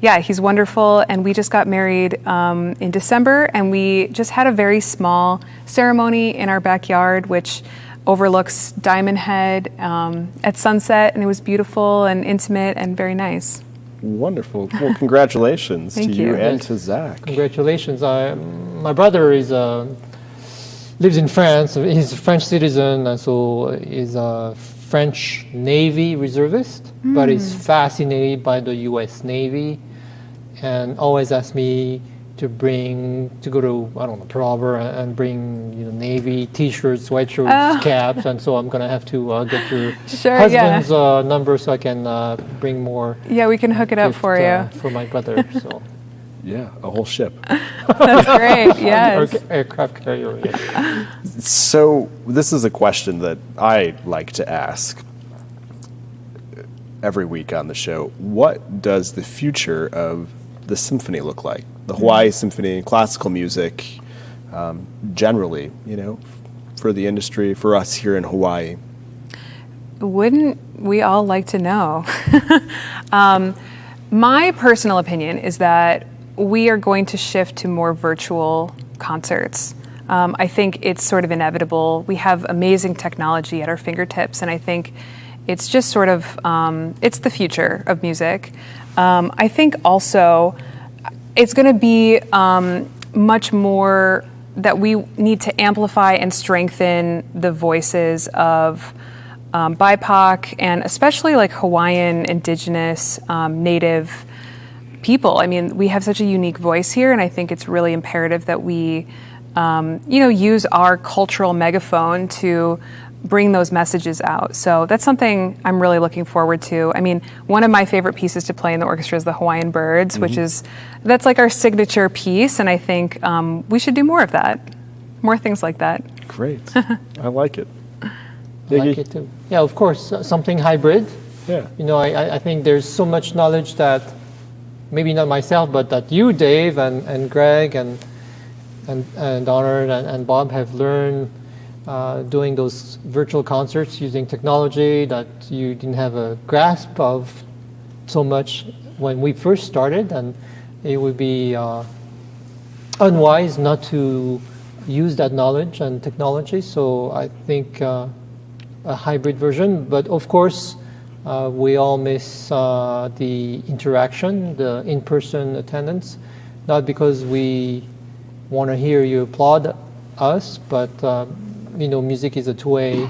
yeah, he's wonderful. And we just got married in December, and we just had a very small ceremony in our backyard, which overlooks Diamond Head at sunset, and it was beautiful and intimate and very nice. Wonderful. Well, congratulations to you and to Zach. Congratulations. My brother lives in France. He's a French citizen, and so is a French Navy reservist, but he's fascinated by the U.S. Navy and always asks me to go to, Prover and bring, Navy T-shirts, sweatshirts, caps, and so I'm going to have to get your husband's number so I can bring more. Yeah, we can hook it up for you. For my brother, so. Yeah, a whole ship. That's great, yes. Aircraft carrier, yeah. So this is a question that I like to ask every week on the show. What does the future of the symphony look like? The Hawaii Symphony, classical music, generally, for the industry, for us here in Hawaii. Wouldn't we all like to know? My personal opinion is that we are going to shift to more virtual concerts. I think it's sort of inevitable. We have amazing technology at our fingertips, and I think it's just sort of, it's the future of music. I think also it's going to be much more that we need to amplify and strengthen the voices of BIPOC, and especially like Hawaiian, indigenous, native people. I mean, we have such a unique voice here, and I think it's really imperative that we, use our cultural megaphone to bring those messages out. So that's something I'm really looking forward to. I mean, one of my favorite pieces to play in the orchestra is the Hawaiian Birds, that's like our signature piece, and I think we should do more of that, more things like that. Great. I like it. I like it too. Yeah, of course, something hybrid. Yeah. I think there's so much knowledge that maybe not myself, but that you, Dave, and Greg, and Donald and Bob have learned doing those virtual concerts using technology that you didn't have a grasp of so much when we first started, and it would be unwise not to use that knowledge and technology. So I think a hybrid version, but of course we all miss the interaction, the in-person attendance, not because we want to hear you applaud us, but music is a two-way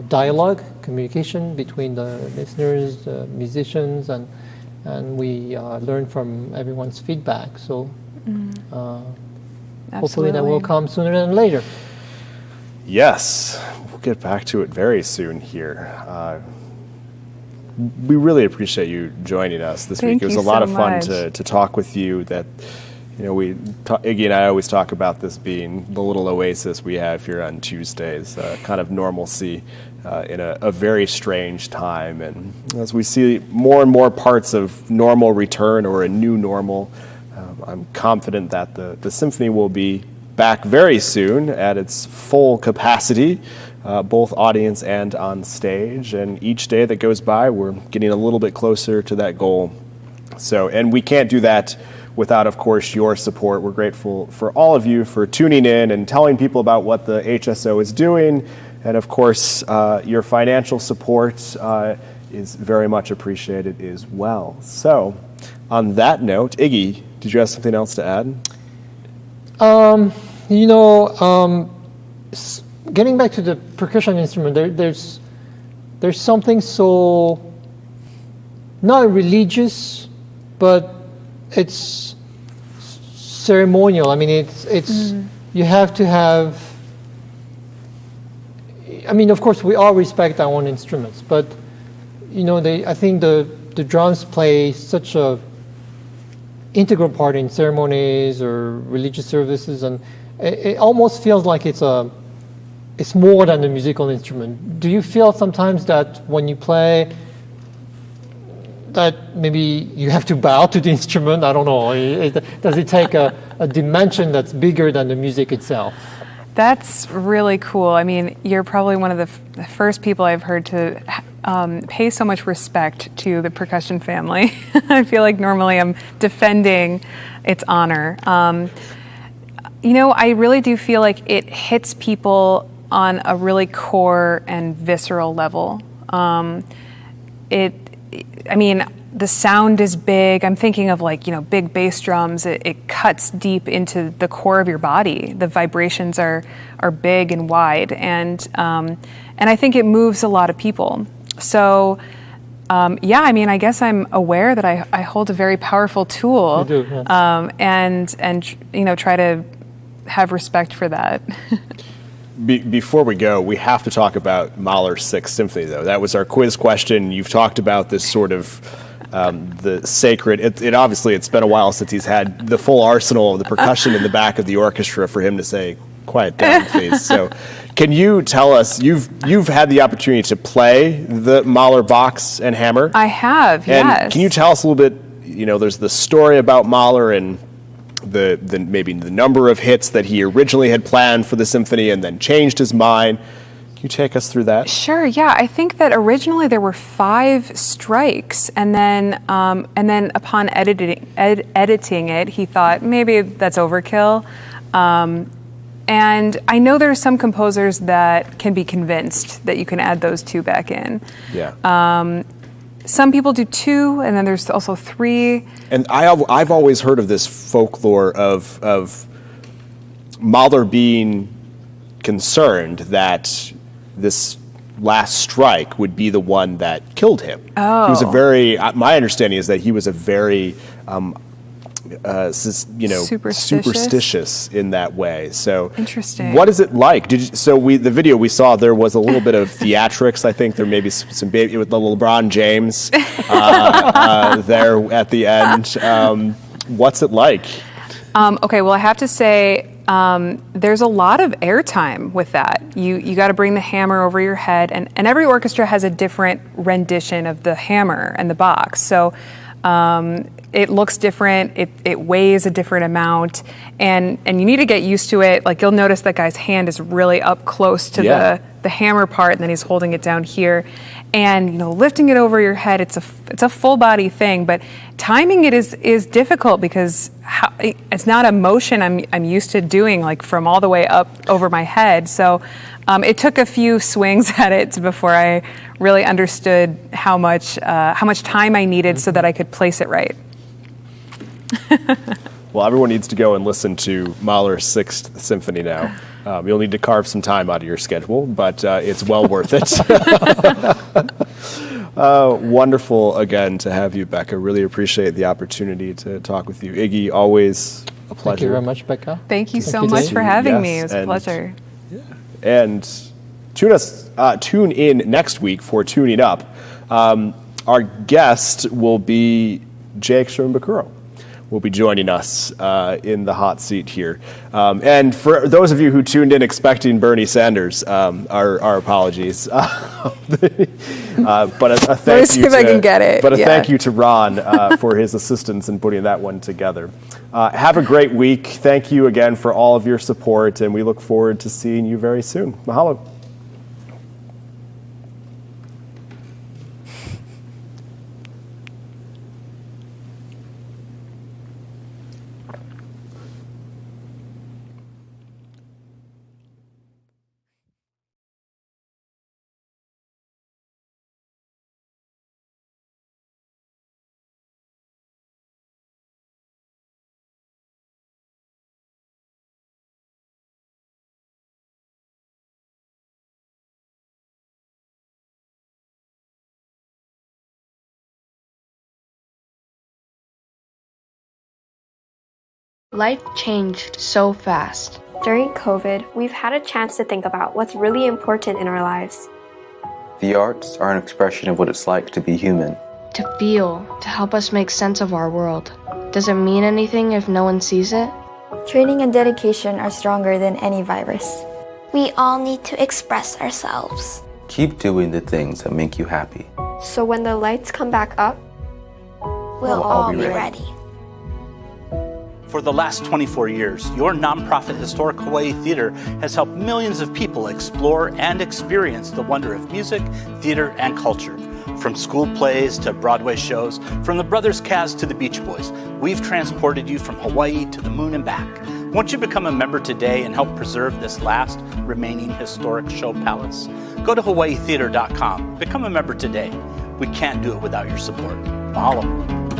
dialogue, communication between the listeners, the musicians, and we learn from everyone's feedback. So hopefully that will come sooner than later. Yes, we'll get back to it very soon here. We really appreciate you joining us this week. It was a lot of fun to talk with you. That Iggy and I always talk about this being the little oasis we have here on Tuesdays, kind of normalcy in a very strange time. And as we see more and more parts of normal return or a new normal, I'm confident that the symphony will be back very soon at its full capacity, both audience and on stage. And each day that goes by, we're getting a little bit closer to that goal. So, and we can't do that without, of course, your support. We're grateful for all of you for tuning in and telling people about what the HSO is doing. And of course, your financial support is very much appreciated as well. So, on that note, Iggy, did you have something else to add? Getting back to the percussion instrument, there's something so not religious, but it's ceremonial. I mean, it's you have to have. I mean, of course, we all respect our own instruments, but I think the drums play such a integral part in ceremonies or religious services, and it almost feels like it's more than a musical instrument. Do you feel sometimes that when you play, that maybe you have to bow to the instrument? I don't know. Does it take a dimension that's bigger than the music itself? That's really cool. I mean, you're probably one of the first people I've heard to pay so much respect to the percussion family. I feel like normally I'm defending its honor. I really do feel like it hits people on a really core and visceral level. The sound is big. I'm thinking of big bass drums. It cuts deep into the core of your body. The vibrations are big and wide, and I think it moves a lot of people. So, I guess I'm aware that I hold a very powerful tool. You do, yeah. And try to have respect for that. Before we go, we have to talk about Mahler's Sixth Symphony, though. That was our quiz question. You've talked about this sort of the sacred. It obviously, it's been a while since he's had the full arsenal of the percussion in the back of the orchestra for him to say, "Quiet down, please." So, can you tell us? You've had the opportunity to play the Mahler box and hammer. I have. And yes. can you tell us a little bit? There's the story about Mahler and the maybe the number of hits that he originally had planned for the symphony and then changed his mind. Can you take us through that? Sure. Yeah, I think that originally there were 5 strikes, and then upon editing it, he thought maybe that's overkill. And I know there are some composers that can be convinced that you can add those 2 back in. Yeah. Some people do 2, and then there's also 3. And I've always heard of this folklore of Mahler being concerned that this last strike would be the one that killed him. Oh. He was a very, my understanding is that he was a very, superstitious in that way. So interesting. What is it like? The video we saw, there was a little bit of theatrics. I think there may be some baby with the LeBron James there at the end. What's it like? Okay, well, I have to say, there's a lot of airtime with that. You got to bring the hammer over your head, and every orchestra has a different rendition of the hammer and the box. So it looks different. It weighs a different amount, and you need to get used to it. Like, you'll notice that guy's hand is really up close to the hammer part, and then he's holding it down here. And lifting it over your head, it's a full body thing, but timing it is difficult because it's not a motion I'm used to doing, like from all the way up over my head. So it took a few swings at it before I really understood how much time I needed so that I could place it right. Well, everyone needs to go and listen to Mahler's Sixth Symphony now. You'll need to carve some time out of your schedule, but it's well worth it. Wonderful again to have you, Becca. Really appreciate the opportunity to talk with you. Iggy, always a pleasure. Thank you very much, Becca. Thank you so much for having me. It was a pleasure. And tune in next week for Tuning Up. Our guest will be Jake Sherman-Bakuro. Will be joining us in the hot seat here. And for those of you who tuned in expecting Bernie Sanders, our apologies. But a thank Let me you see if I can get it. But thank you to Ron for his assistance in putting that one together. Have a great week. Thank you again for all of your support, and we look forward to seeing you very soon. Mahalo. Life changed so fast. During COVID, we've had a chance to think about what's really important in our lives. The arts are an expression of what it's like to be human. To feel, to help us make sense of our world. Does it mean anything if no one sees it? Training and dedication are stronger than any virus. We all need to express ourselves. Keep doing the things that make you happy. So when the lights come back up, we'll all be ready. For the last 24 years, your nonprofit Historic Hawaii Theater has helped millions of people explore and experience the wonder of music, theater, and culture. From school plays to Broadway shows, from the Brothers Kaz to the Beach Boys, we've transported you from Hawaii to the moon and back. Won't you become a member today and help preserve this last remaining historic show palace? Go to hawaiitheater.com. Become a member today. We can't do it without your support. Mahalo.